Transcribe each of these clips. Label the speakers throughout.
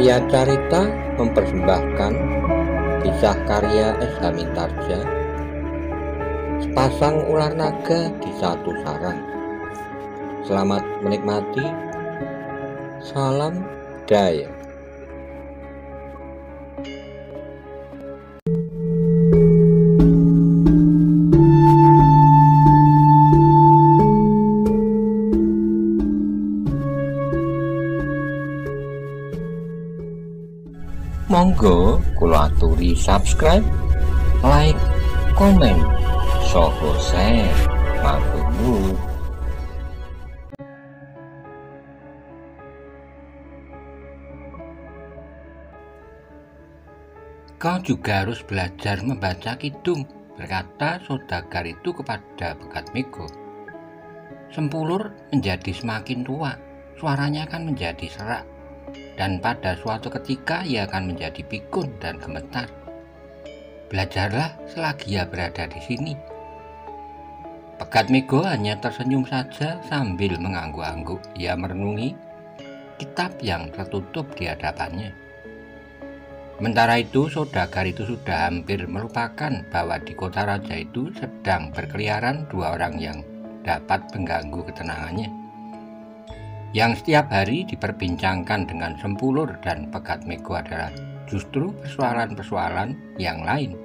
Speaker 1: Karya Carita mempersembahkan kisah karya S. Hamintarja, Sepasang Ular Naga di Satu Sarang. Selamat menikmati. Salam Daya. Monggo kula aturi subscribe, like, komen, saha share matur. Kau juga harus belajar membaca kidung, berkata saudagar itu kepada Pegatmego. Sempulur menjadi semakin tua, suaranya akan menjadi serak, dan pada suatu ketika ia akan menjadi pikun dan gemetar. Belajarlah selagi ia berada di sini. Pegatmego hanya tersenyum saja sambil mengangguk-angguk. Ia merenungi kitab yang tertutup di hadapannya. Sementara itu, saudagar itu sudah hampir melupakan bahwa di kota raja itu sedang berkeliaran dua orang yang dapat mengganggu ketenangannya, yang setiap hari diperbincangkan dengan Sempulur dan Pegatmego adalah justru persoalan-persoalan yang lain.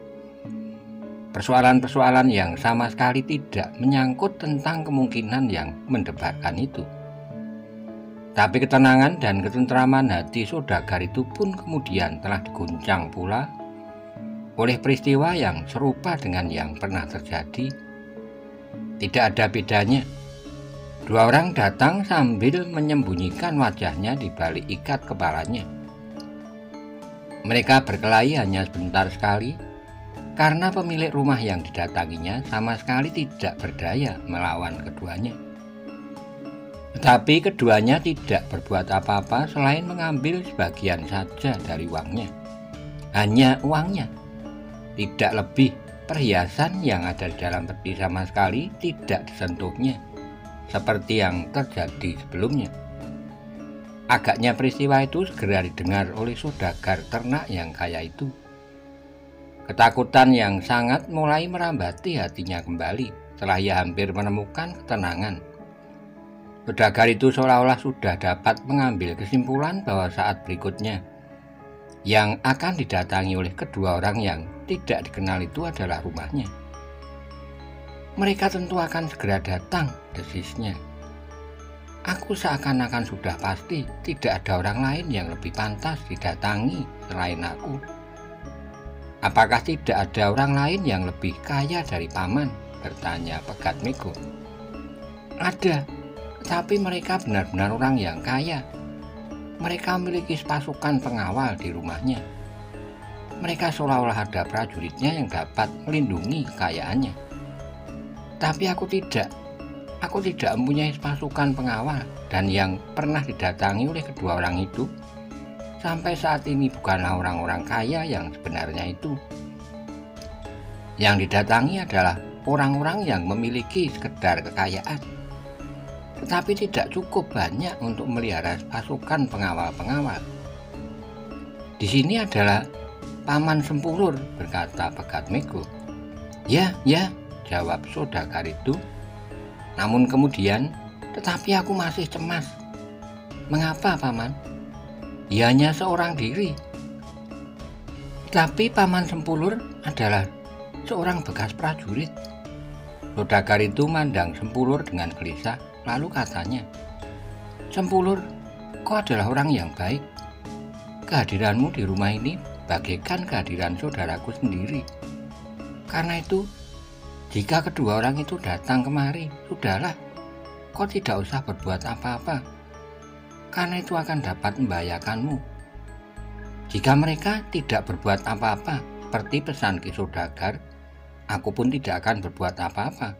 Speaker 1: Persoalan-persoalan yang sama sekali tidak menyangkut tentang kemungkinan yang mendebarkan itu. Tapi ketenangan dan ketentraman hati saudagar itu pun kemudian telah diguncang pula oleh peristiwa yang serupa dengan yang pernah terjadi. Tidak ada bedanya. Dua orang datang sambil menyembunyikan wajahnya di balik ikat kepalanya. Mereka berkelahi hanya sebentar sekali, karena pemilik rumah yang didatanginya sama sekali tidak berdaya melawan keduanya. Tetapi keduanya tidak berbuat apa-apa selain mengambil sebagian saja dari uangnya. Hanya uangnya, tidak lebih. Perhiasan yang ada di dalam peti sama sekali tidak disentuhnya, seperti yang terjadi sebelumnya. Agaknya peristiwa itu segera didengar oleh saudagar ternak yang kaya itu. Ketakutan yang sangat mulai merambati hatinya kembali setelah ia hampir menemukan ketenangan. Saudagar itu seolah-olah sudah dapat mengambil kesimpulan bahwa saat berikutnya yang akan didatangi oleh kedua orang yang tidak dikenal itu adalah rumahnya. Mereka tentu akan segera datang, desisnya. Aku seakan-akan sudah pasti tidak ada orang lain yang lebih pantas didatangi selain aku. Apakah tidak ada orang lain yang lebih kaya dari paman? Bertanya Pegatmego. Ada, tetapi mereka benar-benar orang yang kaya. Mereka memiliki pasukan pengawal di rumahnya. Mereka seolah-olah ada prajuritnya yang dapat melindungi kekayaannya. Tapi aku tidak mempunyai pasukan pengawal, dan yang pernah didatangi oleh kedua orang itu sampai saat ini bukanlah orang-orang kaya yang sebenarnya itu. Yang didatangi adalah orang-orang yang memiliki sekedar kekayaan, tetapi tidak cukup banyak untuk melihara pasukan pengawal-pengawal. Di sini adalah Paman Sempulur, berkata Pegatmego. Ya, jawab saudagar itu. Namun kemudian, tetapi aku masih cemas. Mengapa, Paman? Ia hanya seorang diri. Tapi Paman Sempulur adalah seorang bekas prajurit. Saudagar itu mandang Sempulur dengan gelisah, lalu katanya, Sempulur, kau adalah orang yang baik. Kehadiranmu di rumah ini bagaikan kehadiran saudaraku sendiri. Karena itu, jika kedua orang itu datang kemari, sudahlah, kau tidak usah berbuat apa-apa, karena itu akan dapat membahayakanmu. Jika mereka tidak berbuat apa-apa, seperti pesan Ki saudagar, aku pun tidak akan berbuat apa-apa.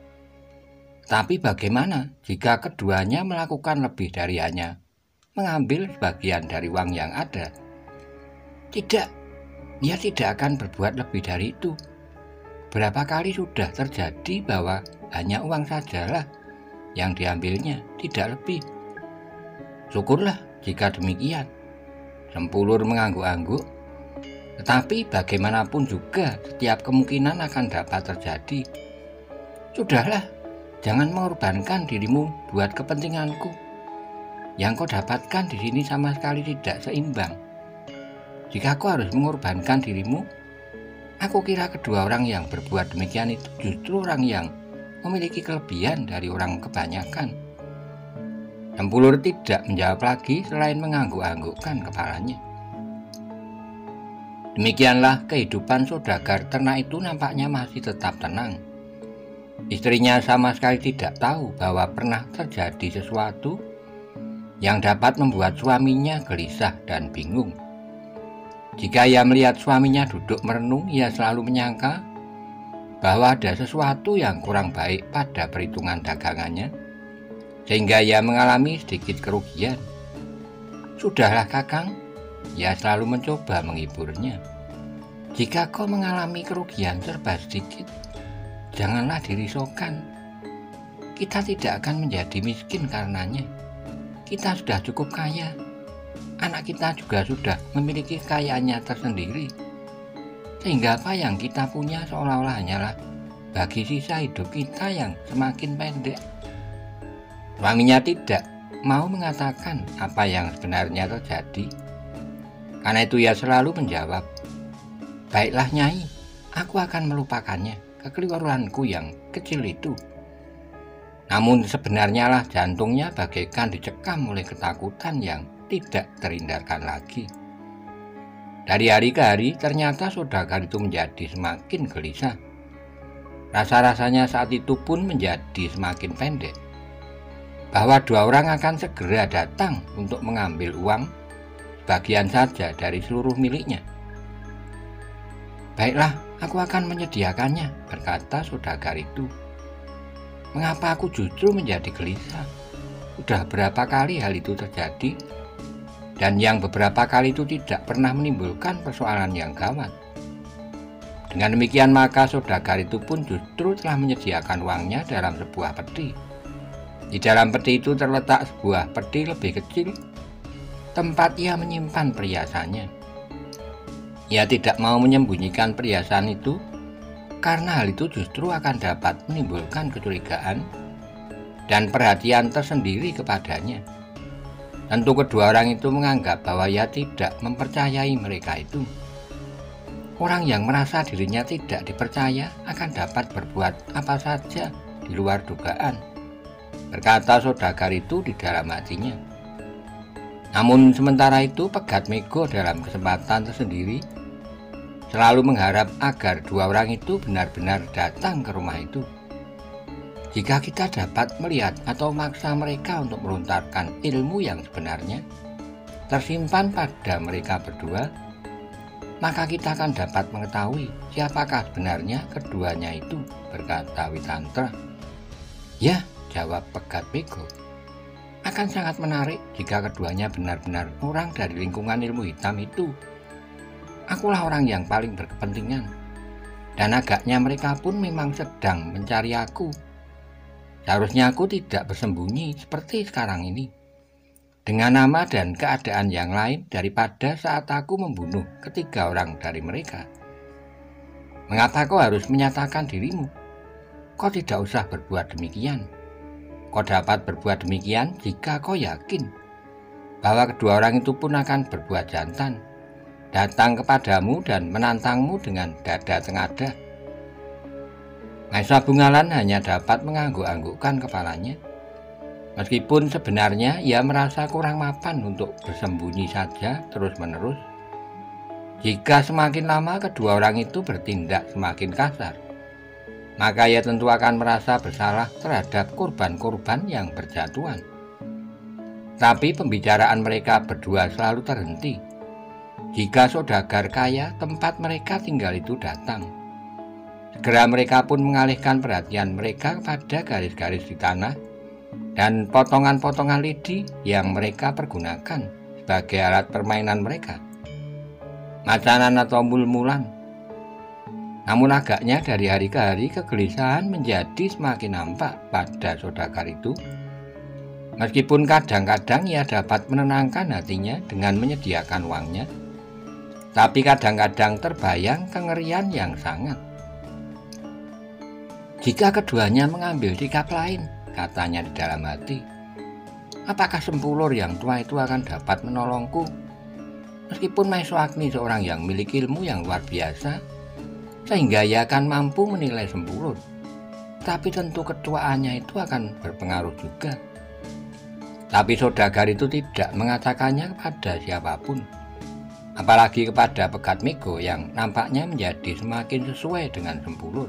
Speaker 1: Tapi bagaimana jika keduanya melakukan lebih dari hanya mengambil sebagian dari uang yang ada? Tidak, dia tidak akan berbuat lebih dari itu. Berapa kali sudah terjadi bahwa hanya uang sajalah yang diambilnya, tidak lebih. Syukurlah jika demikian. Sempulur mengangguk-angguk. Tetapi bagaimanapun juga setiap kemungkinan akan dapat terjadi. Sudahlah, jangan mengorbankan dirimu buat kepentinganku. Yang kau dapatkan di sini sama sekali tidak seimbang. Jika kau harus mengorbankan dirimu, aku kira kedua orang yang berbuat demikian itu justru orang yang memiliki kelebihan dari orang kebanyakan. Sempulur tidak menjawab lagi selain mengangguk-anggukkan kepalanya. Demikianlah kehidupan saudagar ternak itu nampaknya masih tetap tenang. Istrinya sama sekali tidak tahu bahwa pernah terjadi sesuatu yang dapat membuat suaminya gelisah dan bingung. Jika ia melihat suaminya duduk merenung, ia selalu menyangka bahwa ada sesuatu yang kurang baik pada perhitungan dagangannya, sehingga ia mengalami sedikit kerugian. Sudahlah Kakang, ia selalu mencoba menghiburnya. Jika kau mengalami kerugian serba sedikit, janganlah dirisaukan. Kita tidak akan menjadi miskin karenanya. Kita sudah cukup kaya. Anak kita juga sudah memiliki kekayaannya tersendiri. Sehingga apa yang kita punya seolah-olah hanyalah bagi sisa hidup kita yang semakin pendek. Suaminya tidak mau mengatakan apa yang sebenarnya terjadi. Karena itu ia selalu menjawab, "Baiklah Nyai, aku akan melupakannya, kekeliruanku yang kecil itu." Namun sebenarnya lah jantungnya bagaikan dicekam oleh ketakutan yang tidak terhindarkan lagi. Dari hari ke hari ternyata saudagar itu menjadi semakin gelisah. Rasa-rasanya saat itu pun menjadi semakin pendek. Bahwa dua orang akan segera datang untuk mengambil uang sebagian saja dari seluruh miliknya. "Baiklah, aku akan menyediakannya," berkata saudagar itu. "Mengapa aku justru menjadi gelisah? Sudah berapa kali hal itu terjadi, dan yang beberapa kali itu tidak pernah menimbulkan persoalan yang gawat." Dengan demikian maka saudagar itu pun justru telah menyediakan uangnya dalam sebuah peti. Di dalam peti itu terletak sebuah peti lebih kecil, tempat ia menyimpan perhiasannya. Ia tidak mau menyembunyikan perhiasan itu, karena hal itu justru akan dapat menimbulkan kecurigaan dan perhatian tersendiri kepadanya. Tentu kedua orang itu menganggap bahwa ia tidak mempercayai mereka itu. Orang yang merasa dirinya tidak dipercaya akan dapat berbuat apa saja di luar dugaan, berkata saudagar itu di dalam hatinya. Namun sementara itu Pegat Mego dalam kesempatan tersendiri selalu mengharap agar dua orang itu benar-benar datang ke rumah itu. Jika kita dapat melihat atau memaksa mereka untuk melontarkan ilmu yang sebenarnya tersimpan pada mereka berdua, maka kita akan dapat mengetahui siapakah sebenarnya keduanya itu, berkata Witantra. "Ya," jawab Pegat Mego, "akan sangat menarik jika keduanya benar-benar orang dari lingkungan ilmu hitam itu. Akulah orang yang paling berkepentingan, dan agaknya mereka pun memang sedang mencari aku. Seharusnya aku tidak bersembunyi seperti sekarang ini, dengan nama dan keadaan yang lain daripada saat aku membunuh ketiga orang dari mereka. Mengapa kau harus menyatakan dirimu? Kau tidak usah berbuat demikian. Kau dapat berbuat demikian jika kau yakin bahwa kedua orang itu pun akan berbuat jantan, datang kepadamu dan menantangmu dengan dada tengadah." Maesa Bungalan hanya dapat mengangguk-anggukkan kepalanya. Meskipun sebenarnya ia merasa kurang mapan untuk bersembunyi saja terus-menerus. Jika semakin lama kedua orang itu bertindak semakin kasar, maka ia tentu akan merasa bersalah terhadap korban-korban yang berjatuhan. Tapi pembicaraan mereka berdua selalu terhenti jika saudagar kaya tempat mereka tinggal itu datang. Segera mereka pun mengalihkan perhatian mereka pada garis-garis di tanah dan potongan-potongan lidi yang mereka pergunakan sebagai alat permainan mereka, macanan atau mul-mulan. Namun agaknya dari hari ke hari kegelisahan menjadi semakin nampak pada saudagar itu. Meskipun kadang-kadang ia dapat menenangkan hatinya dengan menyediakan uangnya, tapi kadang-kadang terbayang kengerian yang sangat. Jika keduanya mengambil sikap lain, katanya di dalam hati, apakah Sempulur yang tua itu akan dapat menolongku? Meskipun Maeswagni seorang yang memiliki ilmu yang luar biasa, sehingga ia akan mampu menilai Sempulur, tapi tentu ketuaannya itu akan berpengaruh juga. Tapi saudagar itu tidak mengatakannya kepada siapapun, apalagi kepada Pegat Mego yang nampaknya menjadi semakin sesuai dengan Sempulur.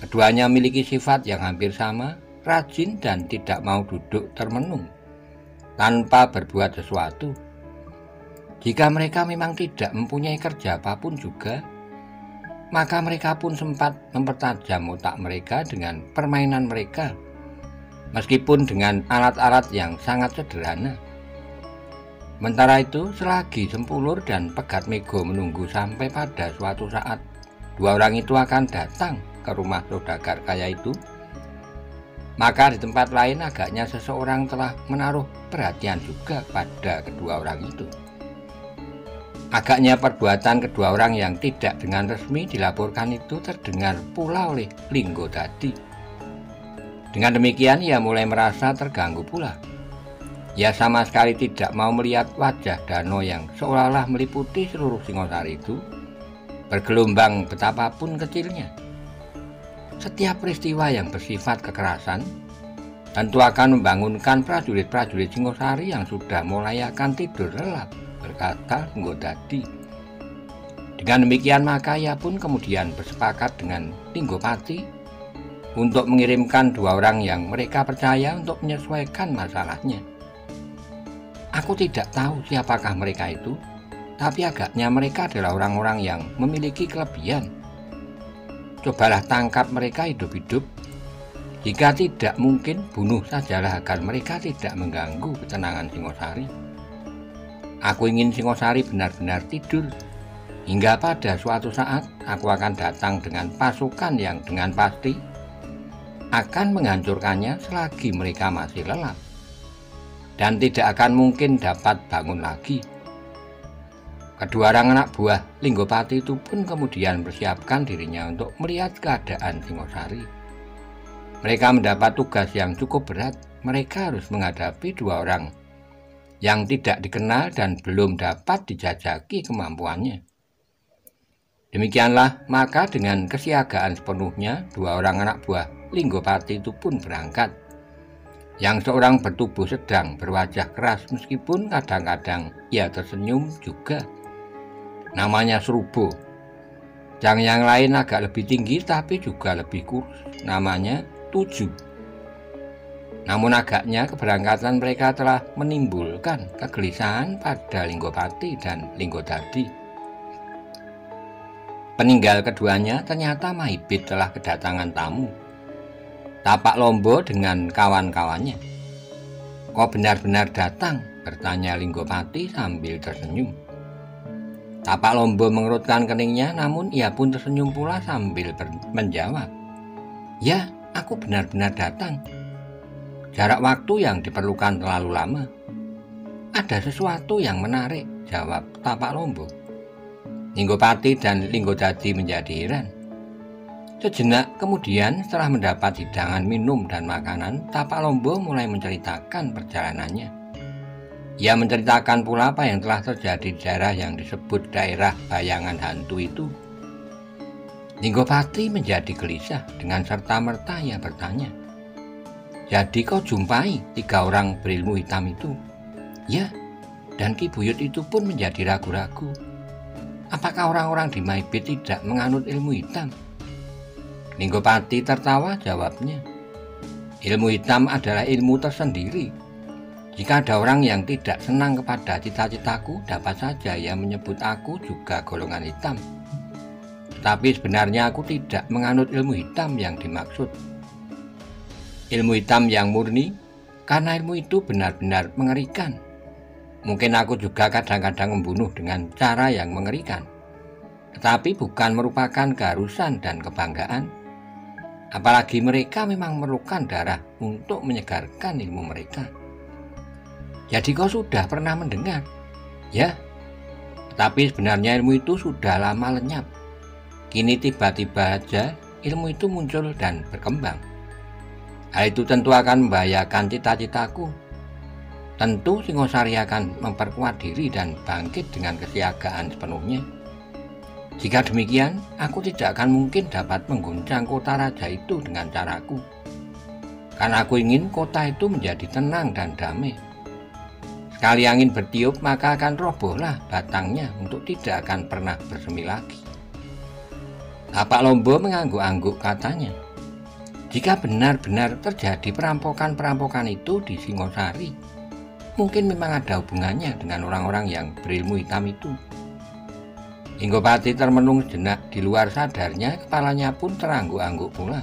Speaker 1: Keduanya memiliki sifat yang hampir sama, rajin dan tidak mau duduk termenung tanpa berbuat sesuatu. Jika mereka memang tidak mempunyai kerja apapun juga, maka mereka pun sempat mempertajam otak mereka dengan permainan mereka, meskipun dengan alat-alat yang sangat sederhana. Sementara itu, selagi Sempulur dan Pegat Mego menunggu sampai pada suatu saat dua orang itu akan datang ke rumah saudagar kaya itu, maka di tempat lain agaknya seseorang telah menaruh perhatian juga pada kedua orang itu. Agaknya perbuatan kedua orang yang tidak dengan resmi dilaporkan itu terdengar pula oleh Linggo Dadi. Dengan demikian ia mulai merasa terganggu pula. Ia sama sekali tidak mau melihat wajah Dano yang seolah-olah meliputi seluruh Singosari itu, bergelombang betapapun kecilnya. Setiap peristiwa yang bersifat kekerasan tentu akan membangunkan prajurit-prajurit Singosari yang sudah mulai akan tidur lelap, berkata Linggo Dadi. Dengan demikian maka ia pun kemudian bersepakat dengan Linggopati untuk mengirimkan dua orang yang mereka percaya untuk menyesuaikan masalahnya. Aku tidak tahu siapakah mereka itu, tapi agaknya mereka adalah orang-orang yang memiliki kelebihan. Cobalah tangkap mereka hidup-hidup. Jika tidak mungkin, bunuh sajalah agar mereka tidak mengganggu ketenangan Singosari. Aku ingin Singosari benar-benar tidur, hingga pada suatu saat aku akan datang dengan pasukan yang dengan pasti akan menghancurkannya selagi mereka masih lelap, dan tidak akan mungkin dapat bangun lagi. Kedua orang anak buah Linggopati itu pun kemudian bersiapkan dirinya untuk melihat keadaan Singosari. Mereka mendapat tugas yang cukup berat. Mereka harus menghadapi dua orang yang tidak dikenal dan belum dapat dijajaki kemampuannya. Demikianlah, maka dengan kesiagaan sepenuhnya, dua orang anak buah Linggopati itu pun berangkat. Yang seorang bertubuh sedang, berwajah keras, meskipun kadang-kadang ia tersenyum juga. Namanya Srubo. Yang lain agak lebih tinggi tapi juga lebih kurus. Namanya Tuju. Namun agaknya keberangkatan mereka telah menimbulkan kegelisahan pada Linggopati dan Linggo Dadi. Peninggal keduanya ternyata Mahibit telah kedatangan tamu. Tapak Lombo dengan kawan-kawannya. Kau benar-benar datang? Bertanya Linggopati sambil tersenyum. Tapak Lombo mengerutkan keningnya, namun ia pun tersenyum pula sambil menjawab, ya, aku benar-benar datang. Jarak waktu yang diperlukan terlalu lama. Ada sesuatu yang menarik, jawab Tapak Lombo. Linggopati dan Linggo Dadi menjadi heran. Sejenak kemudian, setelah mendapat hidangan minum dan makanan, Tapak Lombo mulai menceritakan perjalanannya. Ia menceritakan pula apa yang telah terjadi di daerah yang disebut daerah bayangan hantu itu. Linggopati menjadi gelisah. Dengan serta-merta ia bertanya, jadi kau jumpai tiga orang berilmu hitam itu? Ya, dan Ki Buyut itu pun menjadi ragu-ragu. Apakah orang-orang di Mahibit tidak menganut ilmu hitam? Linggopati tertawa, jawabnya, ilmu hitam adalah ilmu tersendiri. Jika ada orang yang tidak senang kepada cita-citaku, dapat saja ia menyebut aku juga golongan hitam. Tapi sebenarnya aku tidak menganut ilmu hitam yang dimaksud. Ilmu hitam yang murni, karena ilmu itu benar-benar mengerikan. Mungkin aku juga kadang-kadang membunuh dengan cara yang mengerikan, tetapi bukan merupakan keharusan dan kebanggaan. Apalagi mereka memang memerlukan darah untuk menyegarkan ilmu mereka. Jadi kau sudah pernah mendengar, ya? Tetapi sebenarnya ilmu itu sudah lama lenyap. Kini tiba-tiba saja ilmu itu muncul dan berkembang. Hal itu tentu akan membahayakan cita-citaku. Tentu Singosari akan memperkuat diri dan bangkit dengan kesiagaan sepenuhnya. Jika demikian, aku tidak akan mungkin dapat mengguncang kota raja itu dengan caraku. Karena aku ingin kota itu menjadi tenang dan damai. Sekali angin bertiup, maka akan robohlah batangnya untuk tidak akan pernah bersemi lagi. Tapak Lombo mengangguk-angguk, katanya, jika benar-benar terjadi perampokan-perampokan itu di Singosari, mungkin memang ada hubungannya dengan orang-orang yang berilmu hitam itu. Linggopati termenung sejenak, di luar sadarnya kepalanya pun terangguk-angguk pula.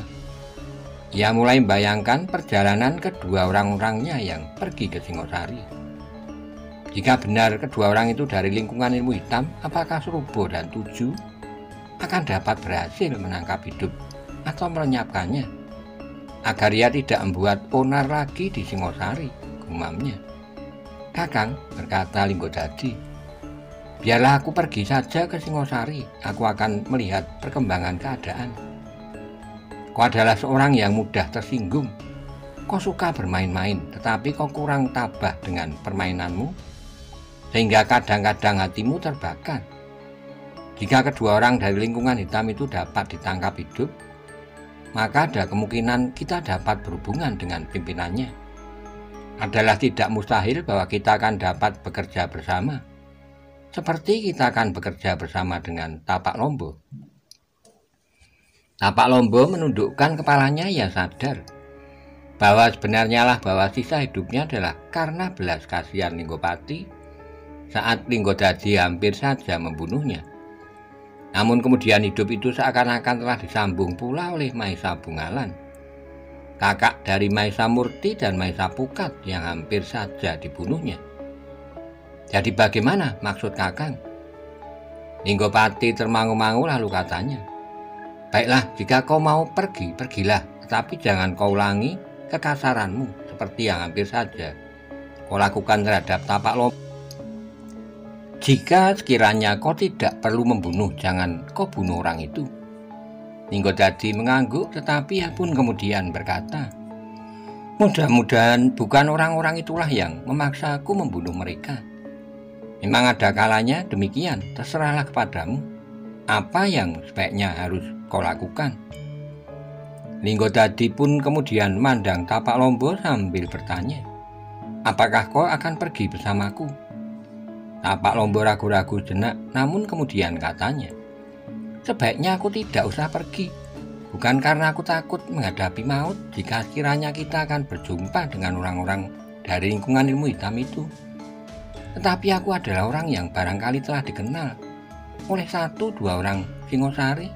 Speaker 1: Ia mulai membayangkan perjalanan kedua orang-orangnya yang pergi ke Singosari. Jika benar kedua orang itu dari lingkungan ilmu hitam, apakah Surubo dan Tuju akan dapat berhasil menangkap hidup atau melenyapkannya, agar ia tidak membuat onar lagi di Singosari, gumamnya. Kakang, berkata Linggodadi, biarlah aku pergi saja ke Singosari, aku akan melihat perkembangan keadaan. Kau adalah seorang yang mudah tersinggung. Kau suka bermain-main, tetapi kau kurang tabah dengan permainanmu, sehingga kadang-kadang hatimu terbakar. Jika kedua orang dari lingkungan hitam itu dapat ditangkap hidup, maka ada kemungkinan kita dapat berhubungan dengan pimpinannya. Adalah tidak mustahil bahwa kita akan dapat bekerja bersama, seperti kita akan bekerja bersama dengan Tapak Lombo. Tapak Lombo menundukkan kepalanya. Ia sadar bahwa sebenarnya lah bahwa sisa hidupnya adalah karena belas kasihan Linggopati saat Linggodadi hampir saja membunuhnya. Namun kemudian hidup itu seakan-akan telah disambung pula oleh Maesa Bungalan, kakak dari Maesa Murti dan Maesa Pukat yang hampir saja dibunuhnya. Jadi bagaimana maksud Kakang? Linggopati termangu-mangu lalu katanya, baiklah, jika kau mau pergi, pergilah, tetapi jangan kau ulangi kekasaranmu seperti yang hampir saja kau lakukan terhadap Tapak Lombo. Jika sekiranya kau tidak perlu membunuh, jangan kau bunuh orang itu. Linggodadi mengangguk, tetapi ia pun kemudian berkata, mudah-mudahan bukan orang-orang itulah yang memaksa aku membunuh mereka. Memang ada kalanya demikian, terserahlah kepadamu. Apa yang sebaiknya harus kau lakukan? Linggodadi pun kemudian mandang Tapak Lombo sambil bertanya, apakah kau akan pergi bersamaku? Tapak Lombo ragu-ragu jenak, namun kemudian katanya, sebaiknya aku tidak usah pergi. Bukan karena aku takut menghadapi maut jika sekiranya kita akan berjumpa dengan orang-orang dari lingkungan ilmu hitam itu. Tetapi aku adalah orang yang barangkali telah dikenal oleh 1-2 orang Singosari,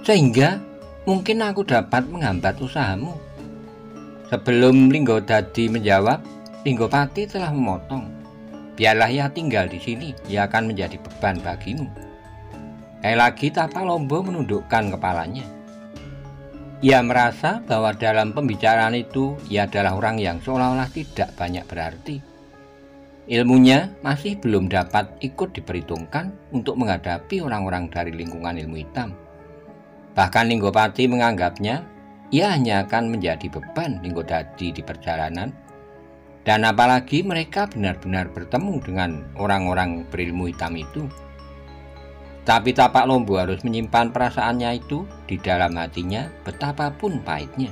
Speaker 1: sehingga mungkin aku dapat menghambat usahamu. Sebelum Linggodadi menjawab, Linggopati telah memotong. Biarlah ia tinggal di sini, ia akan menjadi beban bagimu. Lagi Tapak Lombo menundukkan kepalanya. Ia merasa bahwa dalam pembicaraan itu ia adalah orang yang seolah-olah tidak banyak berarti. Ilmunya masih belum dapat ikut diperhitungkan untuk menghadapi orang-orang dari lingkungan ilmu hitam. Bahkan Linggopati menganggapnya ia hanya akan menjadi beban Linggodadi di perjalanan. Dan apalagi mereka benar-benar bertemu dengan orang-orang berilmu hitam itu. Tapi Tapak Lombo harus menyimpan perasaannya itu di dalam hatinya betapapun pahitnya.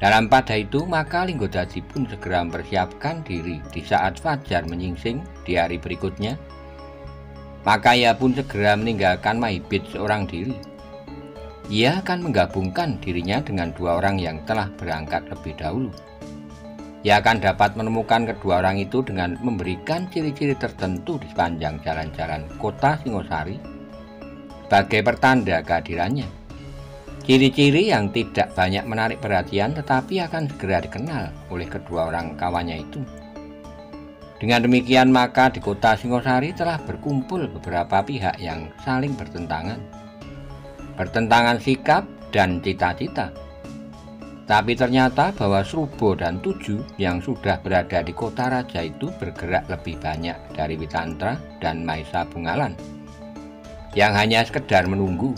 Speaker 1: Dalam pada itu maka Linggodadi pun segera mempersiapkan diri di saat fajar menyingsing di hari berikutnya. Maka ia pun segera meninggalkan Mahibit seorang diri. Ia akan menggabungkan dirinya dengan 2 orang yang telah berangkat lebih dahulu. Ia akan dapat menemukan kedua orang itu dengan memberikan ciri-ciri tertentu di sepanjang jalan-jalan kota Singosari sebagai pertanda kehadirannya. Ciri-ciri yang tidak banyak menarik perhatian tetapi akan segera dikenal oleh kedua orang kawannya itu. Dengan demikian maka di kota Singosari telah berkumpul beberapa pihak yang saling bertentangan. Bertentangan sikap dan cita-cita. Tapi ternyata bahwa Srubo dan Tuju yang sudah berada di kota raja itu bergerak lebih banyak dari Witantra dan Maesa Bungalan, yang hanya sekedar menunggu.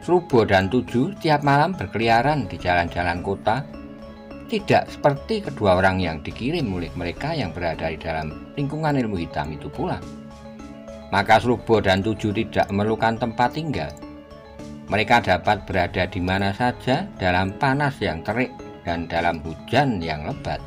Speaker 1: Srubo dan Tuju tiap malam berkeliaran di jalan-jalan kota, tidak seperti kedua orang yang dikirim oleh mereka yang berada di dalam lingkungan ilmu hitam itu pula. Maka Srubo dan Tuju tidak memerlukan tempat tinggal. Mereka dapat berada di mana saja dalam panas yang terik dan dalam hujan yang lebat.